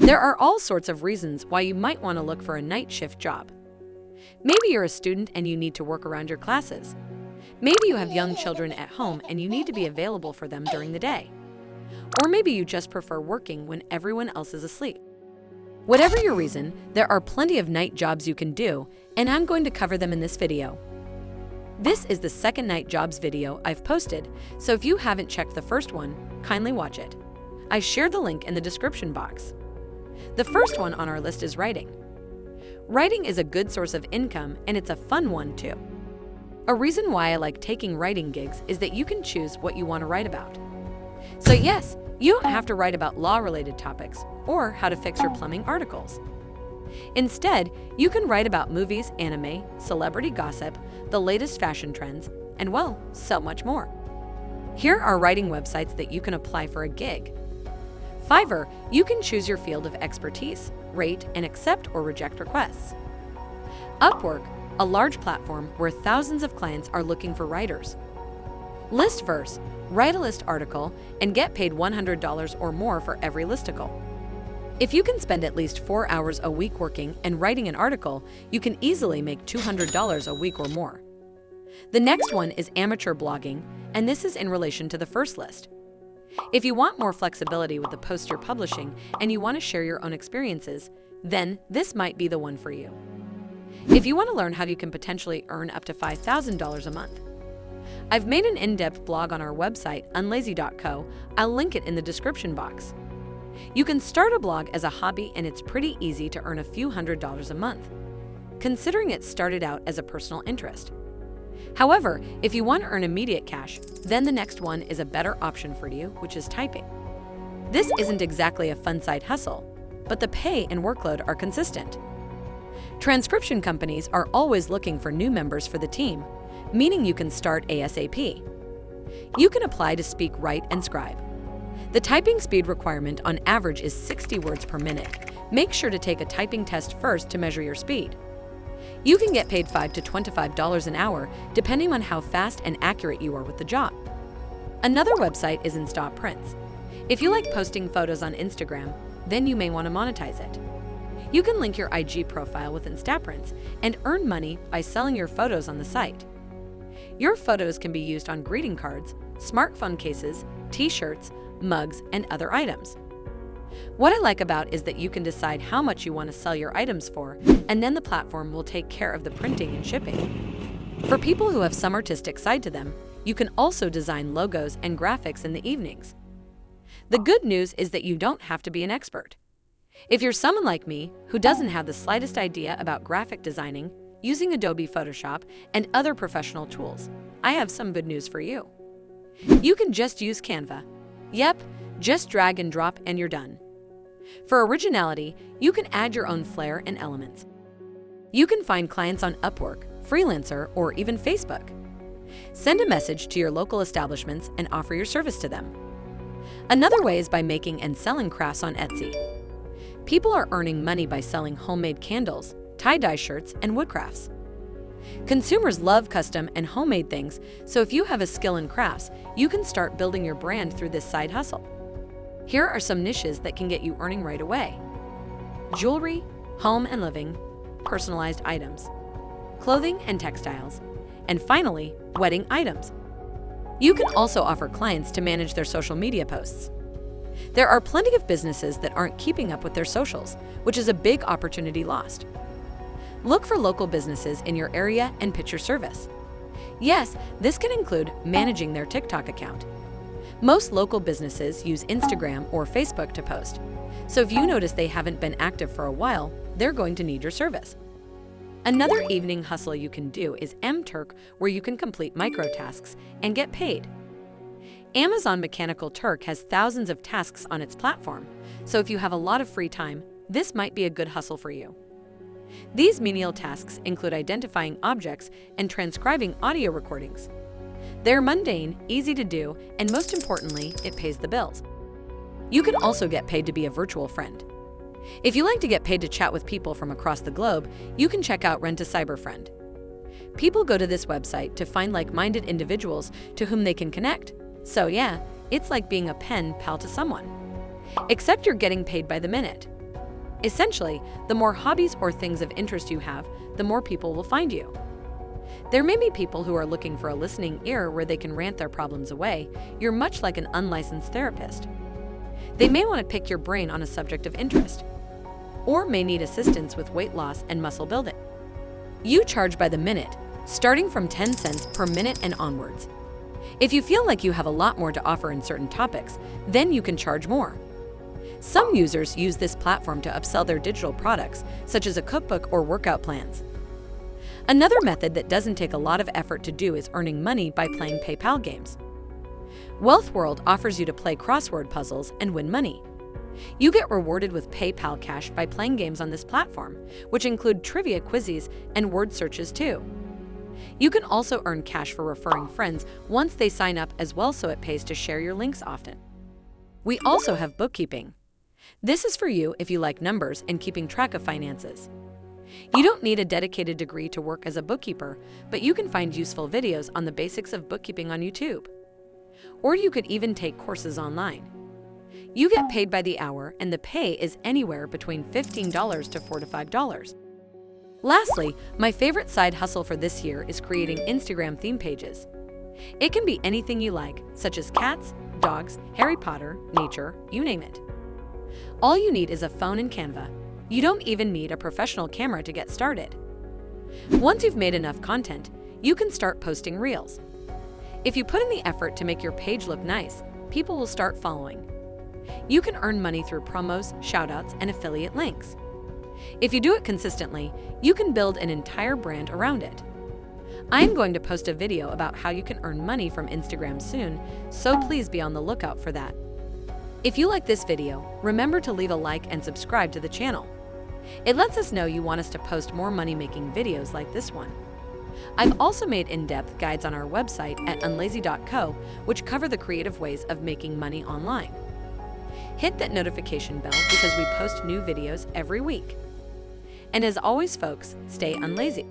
There are all sorts of reasons why you might want to look for a night shift job. Maybe you're a student and you need to work around your classes. Maybe you have young children at home and you need to be available for them during the day. Or maybe you just prefer working when everyone else is asleep. Whatever your reason, there are plenty of night jobs you can do, and I'm going to cover them in this video. This is the second night jobs video I've posted, so if you haven't checked the first one, kindly watch it. I shared the link in the description box. The first one on our list is writing. Writing is a good source of income, and it's a fun one too. A reason why I like taking writing gigs is that you can choose what you want to write about. So yes, you don't have to write about law-related topics or how to fix your plumbing articles. Instead, you can write about movies, anime, celebrity gossip, the latest fashion trends, and well, so much more. Here are writing websites that you can apply for a gig. Fiverr, you can choose your field of expertise, rate, and accept or reject requests. Upwork, a large platform where thousands of clients are looking for writers. Listverse, write a list article and get paid $100 or more for every listicle. If you can spend at least 4 hours a week working and writing an article, you can easily make $200 a week or more. The next one is amateur blogging, and this is in relation to the first list. If you want more flexibility with the posts you're publishing and you want to share your own experiences, then this might be the one for you. If you want to learn how you can potentially earn up to $5,000 a month. I've made an in-depth blog on our website, unlazy.co. I'll link it in the description box. You can start a blog as a hobby and it's pretty easy to earn a few $100s a month, considering it started out as a personal interest. However, if you want to earn immediate cash, then the next one is a better option for you, which is typing. This isn't exactly a fun side hustle, but the pay and workload are consistent. Transcription companies are always looking for new members for the team, meaning you can start ASAP. You can apply to speak, write, and scribe. The typing speed requirement on average is 60 words per minute. Make sure to take a typing test first to measure your speed. You can get paid $5 to $25 an hour, depending on how fast and accurate you are with the job. Another website is InstaPrints. If you like posting photos on Instagram, then you may want to monetize it. You can link your IG profile with InstaPrints and earn money by selling your photos on the site. Your photos can be used on greeting cards, smartphone cases, t-shirts, mugs, and other items. What I like about is that you can decide how much you want to sell your items for, and then the platform will take care of the printing and shipping. For people who have some artistic side to them, you can also design logos and graphics in the evenings. The good news is that you don't have to be an expert. If you're someone like me who doesn't have the slightest idea about graphic designing, using Adobe Photoshop, and other professional tools, I have some good news for you. You can just use Canva. Yep, just drag and drop and you're done. For originality, you can add your own flair and elements. You can find clients on Upwork, Freelancer, or even Facebook. Send a message to your local establishments and offer your service to them. Another way is by making and selling crafts on Etsy. People are earning money by selling homemade candles, tie-dye shirts, and woodcrafts. Consumers love custom and homemade things, so if you have a skill in crafts, you can start building your brand through this side hustle. Here are some niches that can get you earning right away. Jewelry, home and living, personalized items, clothing and textiles, and finally, wedding items. You can also offer clients to manage their social media posts. There are plenty of businesses that aren't keeping up with their socials, which is a big opportunity lost. Look for local businesses in your area and pitch your service. Yes, this can include managing their TikTok account. Most local businesses use Instagram or Facebook to post, so if you notice they haven't been active for a while, they're going to need your service. Another evening hustle you can do is mTurk, where you can complete microtasks and get paid. Amazon Mechanical Turk has thousands of tasks on its platform, so if you have a lot of free time, this might be a good hustle for you. These menial tasks include identifying objects and transcribing audio recordings. They're mundane, easy to do, and most importantly, it pays the bills. You can also get paid to be a virtual friend. If you like to get paid to chat with people from across the globe, you can check out Rent a Cyberfriend. People go to this website to find like-minded individuals to whom they can connect. So yeah, it's like being a pen pal to someone. Except you're getting paid by the minute. Essentially, the more hobbies or things of interest you have, the more people will find you. There may be people who are looking for a listening ear where they can rant their problems away. You're much like an unlicensed therapist. They may want to pick your brain on a subject of interest, or may need assistance with weight loss and muscle building. You charge by the minute, starting from 10 cents per minute and onwards. If you feel like you have a lot more to offer in certain topics, then you can charge more. Some users use this platform to upsell their digital products, such as a cookbook or workout plans. Another method that doesn't take a lot of effort to do is earning money by playing PayPal games. Wealth World offers you to play crossword puzzles and win money. You get rewarded with PayPal cash by playing games on this platform, which include trivia quizzes and word searches too. You can also earn cash for referring friends once they sign up as well, so it pays to share your links often. We also have bookkeeping. This is for you if you like numbers and keeping track of finances. You don't need a dedicated degree to work as a bookkeeper, but you can find useful videos on the basics of bookkeeping on YouTube. Or you could even take courses online. You get paid by the hour, and the pay is anywhere between $15 to $4 to $5. Lastly, my favorite side hustle for this year is creating Instagram theme pages. It can be anything you like, such as cats, dogs, Harry Potter, nature, you name it. All you need is a phone and Canva. You don't even need a professional camera to get started. Once you've made enough content, you can start posting reels. If you put in the effort to make your page look nice, people will start following. You can earn money through promos, shoutouts, and affiliate links. If you do it consistently, you can build an entire brand around it. I'm going to post a video about how you can earn money from Instagram soon, so please be on the lookout for that. If you like this video, remember to leave a like and subscribe to the channel. It lets us know you want us to post more money-making videos like this one. I've also made in-depth guides on our website at unlazy.co, which cover the creative ways of making money online. Hit that notification bell because we post new videos every week. And as always, folks, stay unlazy.